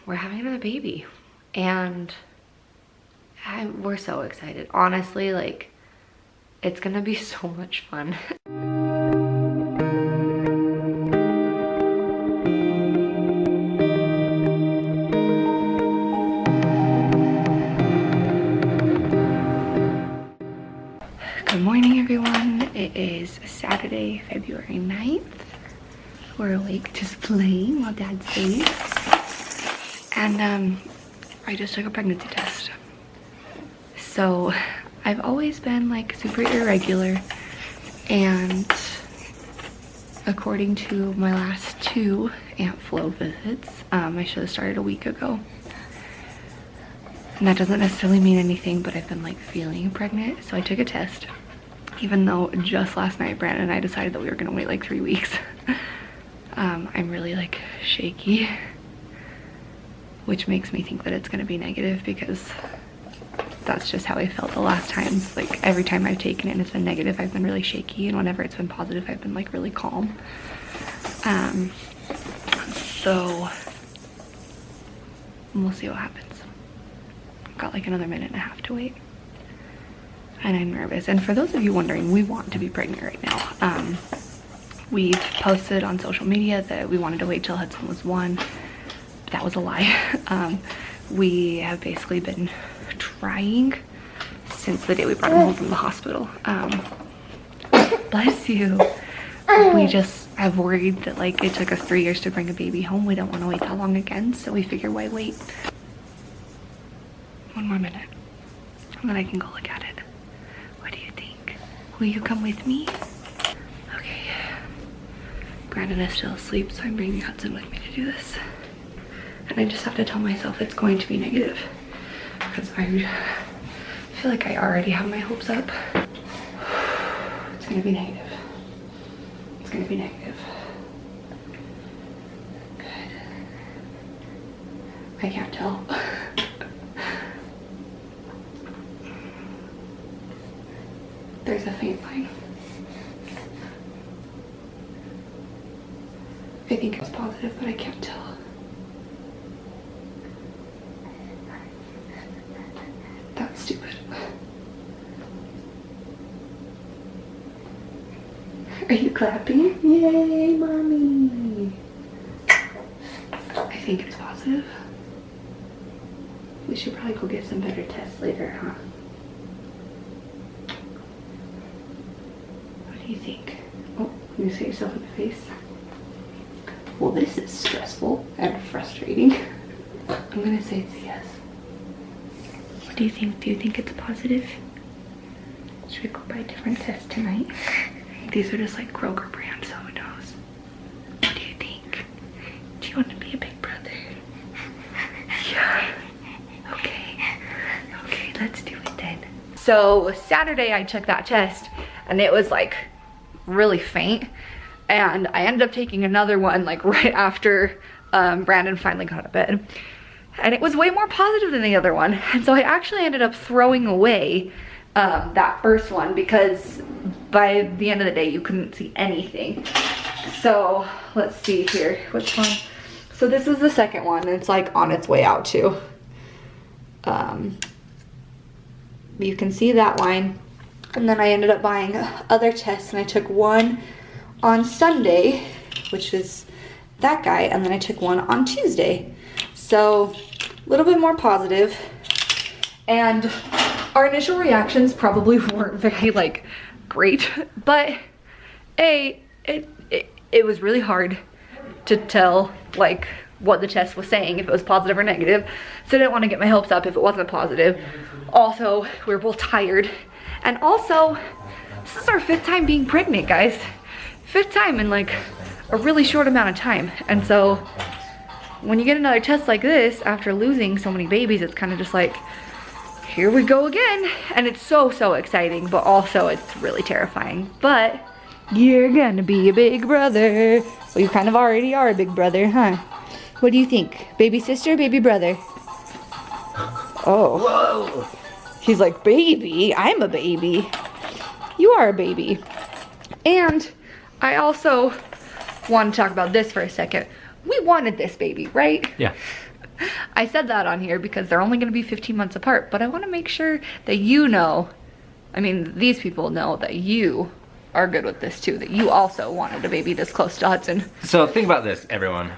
we're having another baby, and we're so excited. Honestly, like, it's gonna be so much fun. Good morning, everyone. It is Saturday, February 9th. We're awake just playing while Dad sleeps. And I just took a pregnancy test. So I've always been like super irregular, and according to my last 2 Aunt Flo visits, I should have started a week ago. And that doesn't necessarily mean anything, but I've been like feeling pregnant. So I took a test, even though just last night Brandon and I decided that we were gonna wait like 3 weeks. I'm really like shaky, which makes me think that it's gonna be negative, because that's just how I felt the last times. Like every time I've taken it and it's been negative, I've been really shaky, and whenever it's been positive, I've been like really calm. So we'll see what happens. I've got like another 1.5 minutes to wait, and I'm nervous. And for those of you wondering, we want to be pregnant right now. We've posted on social media that we wanted to wait till Hudson was 1. That was a lie. We have basically been trying since the day we brought him home from the hospital. Bless you. We just have worried that like it took us 3 years to bring a baby home. We don't want to wait that long again, so we figure why wait. 1 more minute, and then I can go look at it. What do you think? Will you come with me? Okay. Brandon is still asleep, so I'm bringing Hudson with me to do this. And I just have to tell myself it's going to be negative, because I feel like I already have my hopes up. It's gonna be negative. It's gonna be negative. Good. I can't tell. There's a faint line. I think it's positive, but I can't tell. That's stupid. Are you clapping? Yay, mommy! I think it's positive. We should probably go get some better tests later, huh? What do you think? Oh, you say yourself in the face. Well, this is stressful and frustrating. I'm gonna say it's a yes. What do you think? Do you think it's positive? Should we go buy a different test tonight? These are just like Kroger brand, so who knows? What do you think? Do you want to be a big brother? Yeah. Okay. Okay, let's do it then. So Saturday I took that test, and it was like really faint, and I ended up taking another one like right after Brandon finally got out of bed, and it was way more positive than the other one. And so I actually ended up throwing away that first one, because by the end of the day you couldn't see anything. So let's see here, which one? So this is the second one, and it's like on its way out too. You can see that line. And then I ended up buying other tests, and I took one on Sunday, which is that guy, and then I took one on Tuesday. So a little bit more positive. And our initial reactions probably weren't very like great, but it was really hard to tell like what the test was saying, if it was positive or negative. So I didn't want to get my hopes up if it wasn't positive. Also, we were both tired. And also, this is our 5th time being pregnant, guys. 5th time in like a really short amount of time. And so when you get another test like this after losing so many babies, it's kind of just like, here we go again. And it's so exciting, but also it's really terrifying. But you're gonna be a big brother. Well, you kind of already are a big brother, huh? What do you think? Baby sister, baby brother? Oh. Whoa! He's like, baby? I'm a baby. You are a baby. And I also want to talk about this for a second. We wanted this baby, right? Yeah. I said that on here because they're only gonna be 15 months apart, but I wanna make sure that you know, I mean, these people know that you are good with this too, that you also wanted a baby this close to Hudson. So think about this, everyone.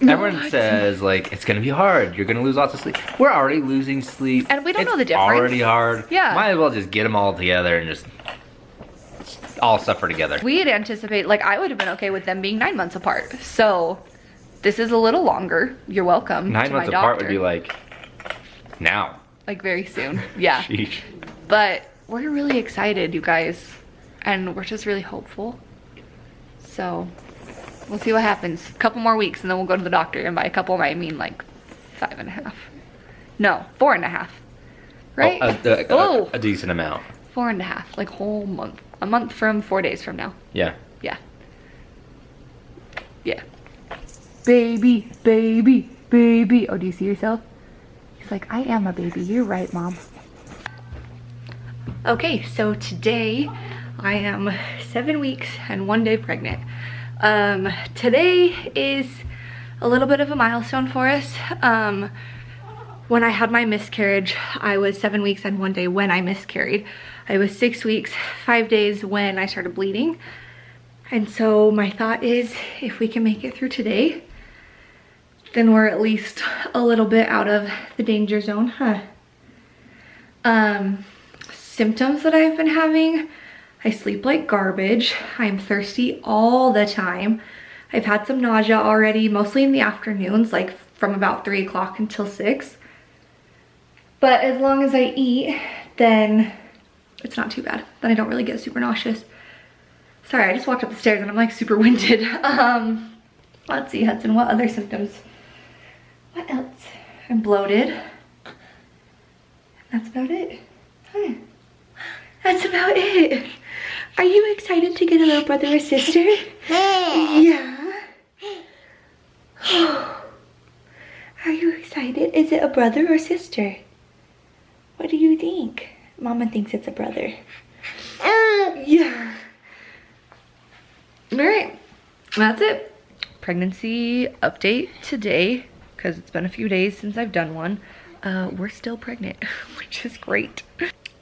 Everyone says, like, it's gonna be hard, you're gonna lose lots of sleep. We're already losing sleep. And we don't know the It's difference. already hard. Yeah. Might as well just get them all together and just all suffer together. We had anticipated, like, I would have been okay with them being 9 months apart. So this is a little longer. You're welcome. 9 months apart would be like now. Like very soon. Yeah. Sheesh. But we're really excited, you guys. And we're just really hopeful. So we'll see what happens. A couple more weeks and then we'll go to the doctor. And by a couple, I mean like 5.5. No, 4.5. Right? Oh, a decent amount. 4.5, like whole month. A month from 4 days from now. Yeah. Yeah. Yeah. Baby, baby, baby. Oh, do you see yourself? He's like, I am a baby. You're right, Mom. Okay, so today I am 7 weeks and 1 day pregnant. Today is a little bit of a milestone for us. When I had my miscarriage, I was 7 weeks and 1 day when I miscarried. I was 6 weeks, 5 days when I started bleeding. And so my thought is, if we can make it through today, then we're at least a little bit out of the danger zone, huh? Symptoms that I've been having, I sleep like garbage. I'm thirsty all the time. I've had some nausea already, mostly in the afternoons, like from about 3 o'clock until 6. But as long as I eat, then it's not too bad. Then I don't really get super nauseous. Sorry, I just walked up the stairs and I'm like super winded. Let's see, Hudson, what other symptoms? What else? I'm bloated. That's about it. Huh. That's about it. Are you excited to get a little brother or sister? Yeah. Are you excited? Is it a brother or sister? What do you think? Mama thinks it's a brother. Yeah. All right, that's it. Pregnancy update today, because it's been a few days since I've done one. We're still pregnant, which is great.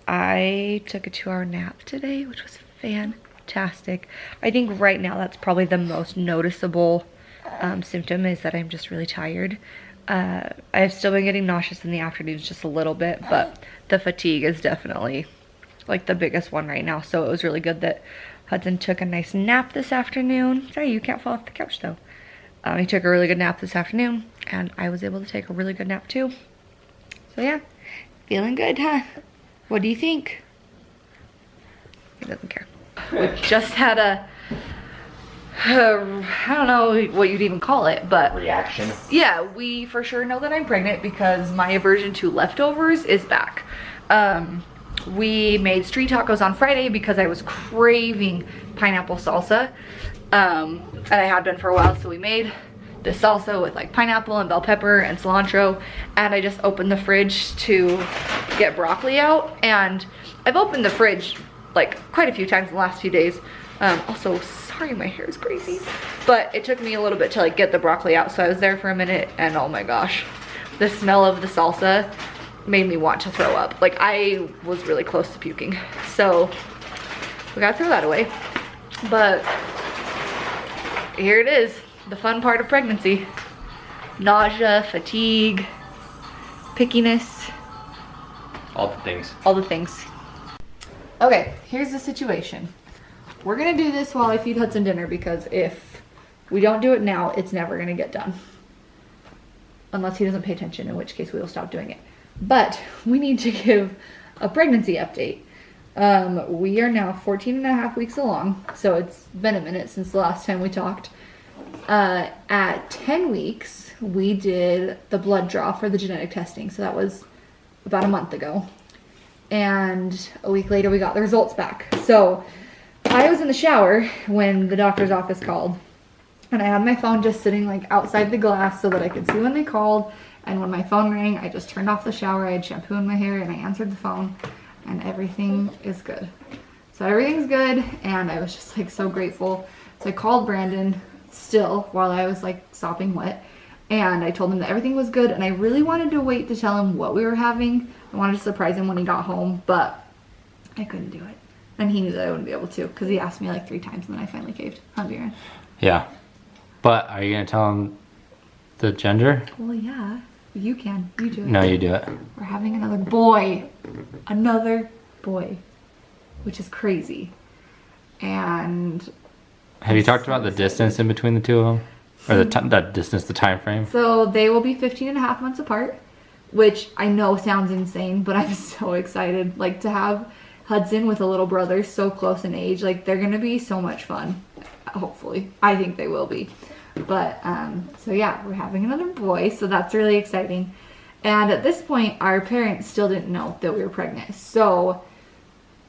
I took a 2-hour nap today, which was fantastic. I think right now that's probably the most noticeable symptom, is that I'm just really tired. I've still been getting nauseous in the afternoons just a little bit, but the fatigue is definitely like the biggest one right now. So it was really good that Hudson took a nice nap this afternoon. Sorry, you can't fall off the couch though. He took a really good nap this afternoon and I was able to take a really good nap too. So yeah, feeling good, huh? What do you think? He doesn't care. We just had a, I don't know what you'd even call it, but Reaction. yeah, we for sure know that I'm pregnant because my aversion to leftovers is back. We made street tacos on Friday because I was craving pineapple salsa, and I had been for a while, so we made the salsa with like pineapple and bell pepper and cilantro, and I just opened the fridge to get broccoli out, and I've opened the fridge like quite a few times in the last few days. Also, sorry, my hair is crazy, but it took me a little bit to like get the broccoli out, so I was there for a minute, and oh my gosh, the smell of the salsa made me want to throw up. Like, I was really close to puking, so we gotta throw that away. But here it is, the fun part of pregnancy: nausea, fatigue, pickiness, All the things. all the things. Okay, here's the situation. We're gonna do this while I feed Hudson dinner, because if we don't do it now, it's never gonna get done. Unless he doesn't pay attention, in which case we will stop doing it. But we need to give a pregnancy update. We are now 14.5 weeks along, so it's been a minute since the last time we talked. At 10 weeks, we did the blood draw for the genetic testing, so that was about a month ago. And a week later, we got the results back. So I was in the shower when the doctor's office called, and I had my phone just sitting like outside the glass so that I could see when they called. And when my phone rang, I just turned off the shower, I had shampoo in my hair, and I answered the phone, and everything is good. So everything's good, and I was just like so grateful. So I called Brandon still while I was like sopping wet, And I told him that everything was good, and I really wanted to wait to tell him what we were having. I wanted to surprise him when he got home, but I couldn't do it. And he knew that I wouldn't be able to, because he asked me like 3 times, and then I finally caved. Huh, Viren? Yeah. But are you going to tell him the gender? Well, yeah. You can. You do it. No, you do it. We're having another boy. Another boy. Which is crazy. And... Have you talked about the distance in between the two of them? Or the distance, the time frame? So they will be 15 and a half months apart, which I know sounds insane, but I'm so excited. Like, to have Hudson with a little brother so close in age, like, they're gonna be so much fun. Hopefully. I think they will be. But, so yeah, we're having another boy, so that's really exciting. And at this point, our parents still didn't know that we were pregnant. So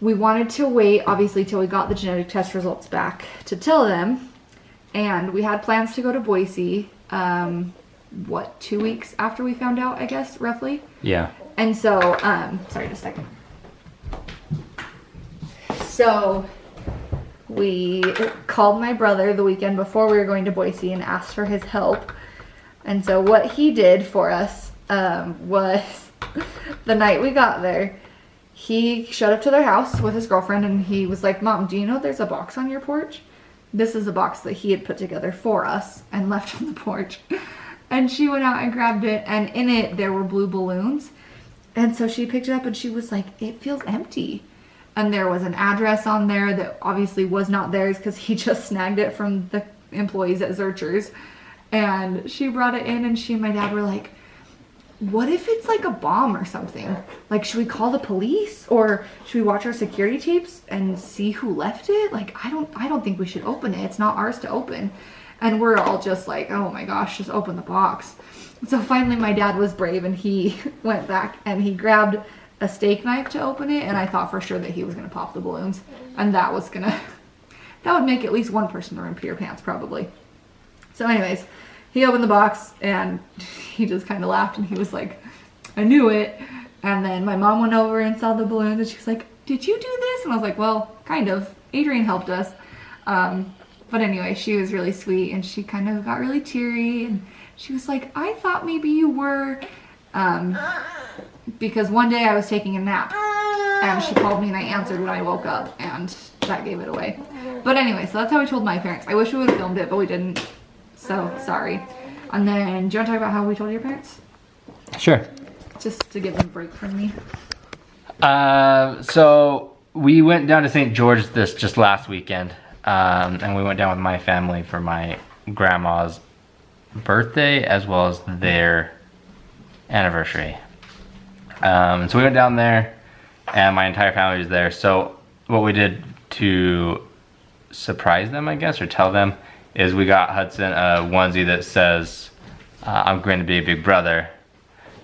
we wanted to wait, obviously, till we got the genetic test results back to tell them. And we had plans to go to Boise, 2 weeks after we found out, I guess, roughly? Yeah. And so, sorry, just a second. So we called my brother the weekend before we were going to Boise and asked for his help. And so what he did for us was the night we got there, he showed up to their house with his girlfriend, and he was like, "Mom, do you know there's a box on your porch?" This is a box that he had put together for us and left on the porch. And she went out and grabbed it, and in it there were blue balloons. And so she picked it up and she was like, "It feels empty." And there was an address on there that obviously was not theirs, because he just snagged it from the employees at Zurcher's. And she brought it in, and she and my dad were like, "What if it's like a bomb or something? Like, should we call the police, or should we watch our security tapes and see who left it? Like, I don't think we should open it. It's not ours to open." And we're all just like, "Oh my gosh, just open the box." So finally my dad was brave, and he went back and he grabbed a steak knife to open it, and I thought for sure that he was gonna pop the balloons, and that would make at least one person in the room pee their pants, probably. So anyways, he opened the box and he just kind of laughed, and he was like, "I knew it." And then my mom went over and saw the balloons, and she's like, "Did you do this?" And I was like, "Well, kind of. Adrian helped us." But anyway, she was really sweet, and she kind of got really teary, and she was like, "I thought maybe you were," because one day I was taking a nap, and she called me, and I answered when I woke up, and that gave it away. But anyway, so that's how we told my parents. I wish we would have filmed it, but we didn't. So, sorry. And then, do you want to talk about how we told your parents? Sure. Just to give them a break from me. So we went down to St. George just last weekend. And we went down with my family for my grandma's birthday, as well as their anniversary. So we went down there, and my entire family was there. So what we did to surprise them, I guess, or tell them, is we got Hudson a onesie that says, "I'm going to be a big brother."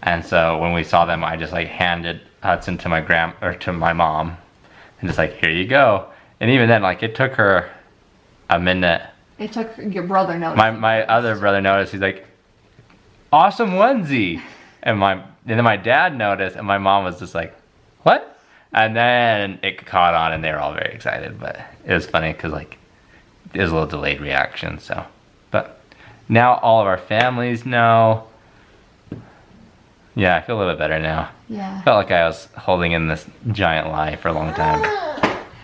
And so when we saw them, I just like handed Hudson to my mom, and just like, "Here you go." And even then, like, it took her a minute. It took your brother notice. My other brother noticed. He's like, "Awesome onesie." And then my dad noticed, and my mom was just like, "What?" And then it caught on, and they were all very excited. But it was funny because like it was a little delayed reaction. So, but now all of our families know. Yeah, I feel a little bit better now. Yeah. Felt like I was holding in this giant lie for a long time.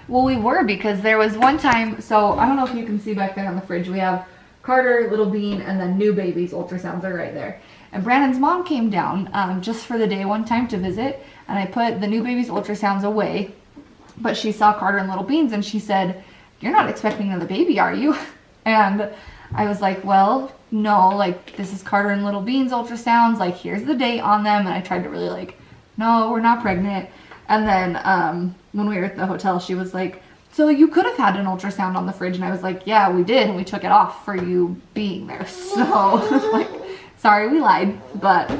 Well, we were, because there was one time, so I don't know if you can see back there on the fridge, we have Carter, Little Bean, and then new baby's ultrasounds are right there. And Brandon's mom came down just for the day one time to visit, and I put the new baby's ultrasounds away, but she saw Carter and Little Bean's, and she said, "You're not expecting another baby, are you?" And I was like, "Well, no, like, this is Carter and Little Bean's ultrasounds, like, here's the date on them." And I tried to really like, "No, we're not pregnant." And then when we were at the hotel, she was like, "So you could have had an ultrasound on the fridge." And I was like, "Yeah, we did, and we took it off for you being there." So, like, sorry, we lied. But,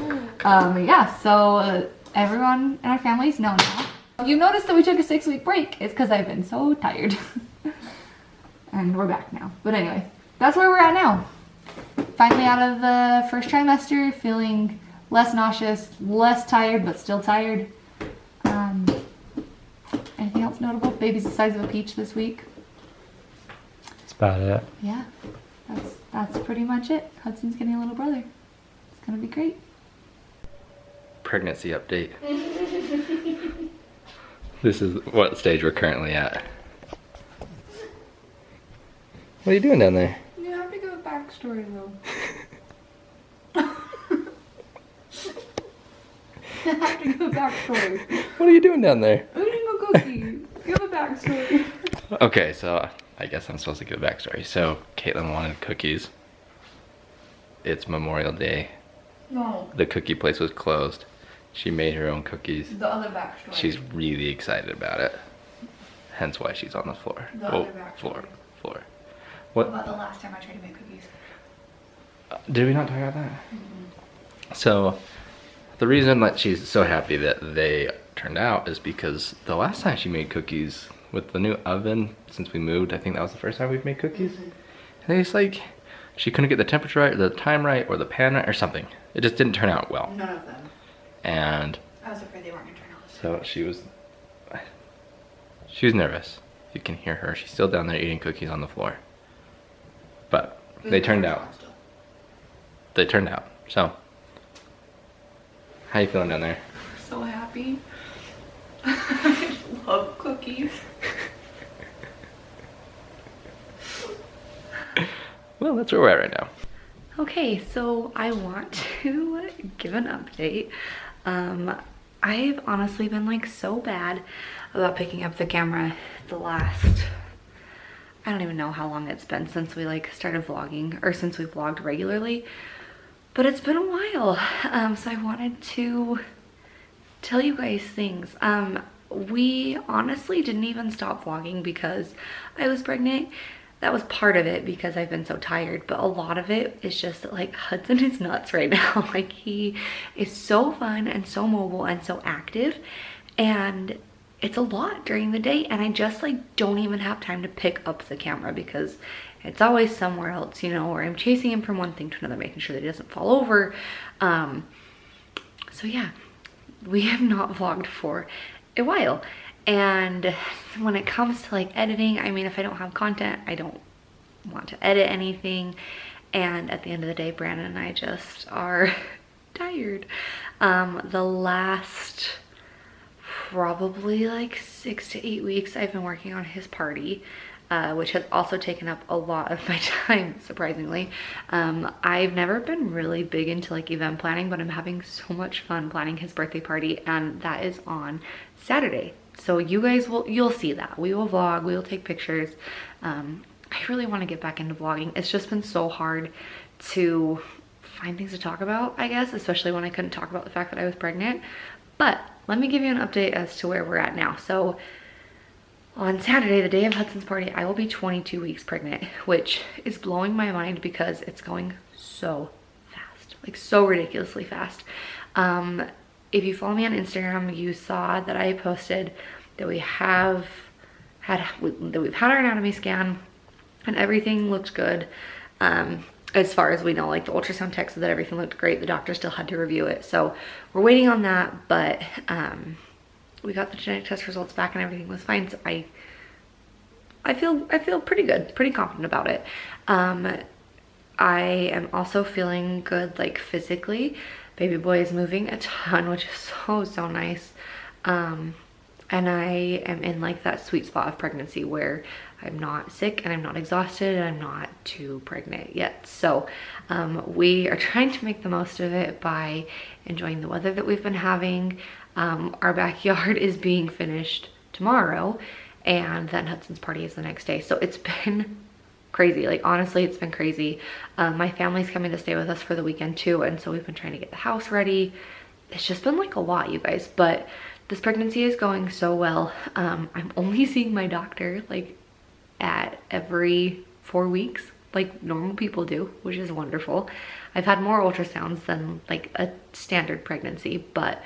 yeah, so everyone in our families know now. If you noticed that we took a 6-week break, it's because I've been so tired. And we're back now. But anyway, that's where we're at now. Finally out of the first trimester, feeling less nauseous, less tired, but still tired. Anything else notable? Baby's the size of a peach this week. That's about it. Yeah, that's pretty much it. Hudson's getting a little brother. gonna be great. Pregnancy update. This is what stage we're currently at. What are you doing down there? You have to give a backstory though. I have to give a backstory. What are you doing down there? Eating a cookie. Give a backstory. Okay, so I guess I'm supposed to give a backstory. So Caitlin wanted cookies. It's Memorial Day. No. The cookie place was closed. She made her own cookies. The other backstory. She's really excited about it. Hence why she's on the floor. The other backstory. Floor. What? About the last time I tried to make cookies. Did we not talk about that? So, the reason that she's so happy that they turned out is because the last time she made cookies with the new oven, since we moved, I think that was the first time we've made cookies. And it's like, she couldn't get the temperature right, or the time right, or the pan right, or something. It just didn't turn out well. None of them. And I was afraid they weren't gonna turn out. so she was nervous. You can hear her. She's still down there eating cookies on the floor. But they turned out. They turned out. So, how you feeling down there? So happy. I love cookies. Well, that's where we're at right now. Okay, so I want to give an update. I've honestly been like so bad about picking up the camera the last, I don't even know how long it's been since we like started vlogging, or since we vlogged regularly, but it's been a while. So I wanted to tell you guys things. We honestly didn't even stop vlogging because I was pregnant. That was part of it because I've been so tired, but a lot of it is just that like Hudson is nuts right now. Like he is so fun and so mobile and so active, and it's a lot during the day, and I just like don't even have time to pick up the camera because it's always somewhere else, you know, or I'm chasing him from one thing to another, making sure that he doesn't fall over. So yeah, we have not vlogged for a while. And when it comes to like editing, I mean, if I don't have content, I don't want to edit anything. And at the end of the day, Brandon and I just are tired. The last probably like 6 to 8 weeks, I've been working on his party, which has also taken up a lot of my time, surprisingly. I've never been really big into like event planning, but I'm having so much fun planning his birthday party, and that is on Saturday. So you guys you'll see that. We will vlog, we will take pictures. I really want to get back into vlogging. It's just been so hard to find things to talk about, I guess, especially when I couldn't talk about the fact that I was pregnant. But let me give you an update as to where we're at now. So on Saturday, the day of Hudson's party, I will be 22 weeks pregnant, which is blowing my mind because it's going so fast, like so ridiculously fast. If you follow me on Instagram, you saw that I posted that we've had our anatomy scan and everything looked good. As far as we know, like the ultrasound tech said that everything looked great. The doctor still had to review it. So we're waiting on that, but we got the genetic test results back and everything was fine. So I feel pretty good, pretty confident about it. I am also feeling good like physically. Baby boy is moving a ton, which is so nice. And I am in like that sweet spot of pregnancy where I'm not sick and I'm not exhausted and I'm not too pregnant yet. So we are trying to make the most of it by enjoying the weather that we've been having. Our backyard is being finished tomorrow, and then Hudson's party is the next day. So it's been crazy. Like honestly, it's been crazy. My family's coming to stay with us for the weekend too, and so we've been trying to get the house ready. It's just been like a lot, you guys, but this pregnancy is going so well. I'm only seeing my doctor like at every 4 weeks, like normal people do, which is wonderful. I've had more ultrasounds than like a standard pregnancy, but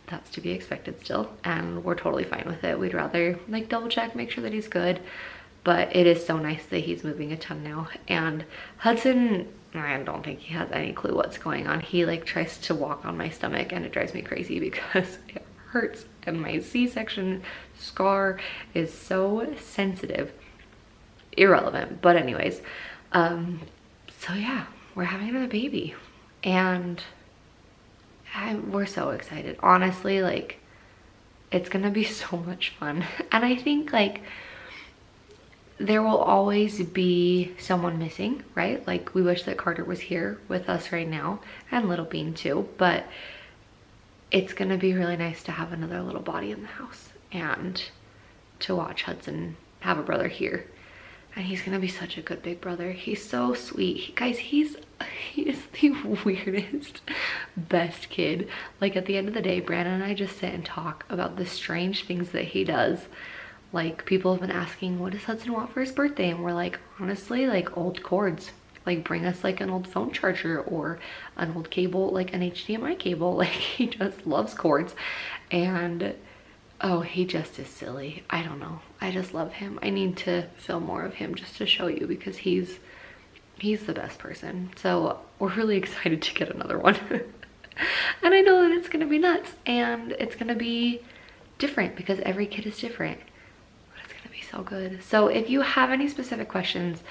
that's to be expected still, and we're totally fine with it. We'd rather like double check, make sure that he's good. But it is so nice that he's moving a ton now. And Hudson, I don't think he has any clue what's going on. He like tries to walk on my stomach and it drives me crazy because it hurts, and my C-section scar is so sensitive. Irrelevant, but anyways. So yeah, we're having another baby, and we're so excited. Honestly, like, it's gonna be so much fun. And I think like there will always be someone missing, right? Like, we wish that Carter was here with us right now, and little Bean too, but it's gonna be really nice to have another little body in the house and to watch Hudson have a brother here. And he's gonna be such a good big brother. He's so sweet. Guys, he is the weirdest, best kid. Like, at the end of the day, Brandon and I just sit and talk about the strange things that he does. Like, people have been asking, what does Hudson want for his birthday? And we're like, honestly, like, old cords. Like, bring us like an old phone charger or an old cable, like an HDMI cable. Like, he just loves cords. And oh, he just is silly. I don't know. I just love him. I need to film more of him just to show you, because he's the best person. So we're really excited to get another one. And I know that it's gonna be nuts and it's gonna be different because every kid is different. But it's gonna be so good. So if you have any specific questions,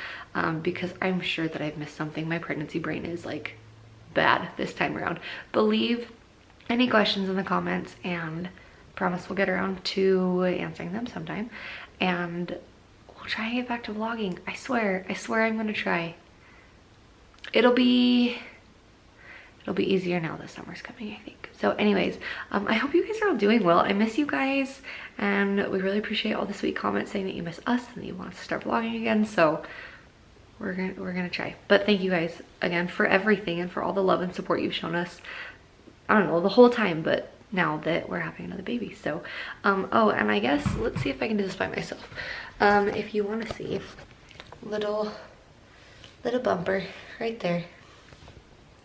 because I'm sure that I've missed something, my pregnancy brain is like bad this time around, but leave any questions in the comments and promise we'll get around to answering them sometime, and we'll try and get back to vlogging. I swear I'm gonna try. It'll be easier now that summer's coming, I think. So anyways, I hope you guys are all doing well. I miss you guys, and we really appreciate all the sweet comments saying that you miss us and that you want us to start vlogging again. So we're gonna try. But thank you guys again for everything and for all the love and support you've shown us. I don't know, the whole time, but now that we're having another baby. So oh, and I guess let's see if I can do this by myself. If you want to see, little bumper right there.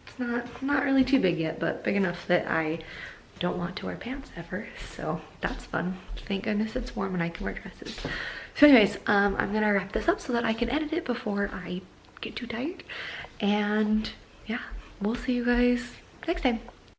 It's not really too big yet, but big enough that I don't want to wear pants ever, so that's fun. Thank goodness it's warm and I can wear dresses. So anyways, I'm gonna wrap this up so that I can edit it before I get too tired, and yeah, we'll see you guys next time.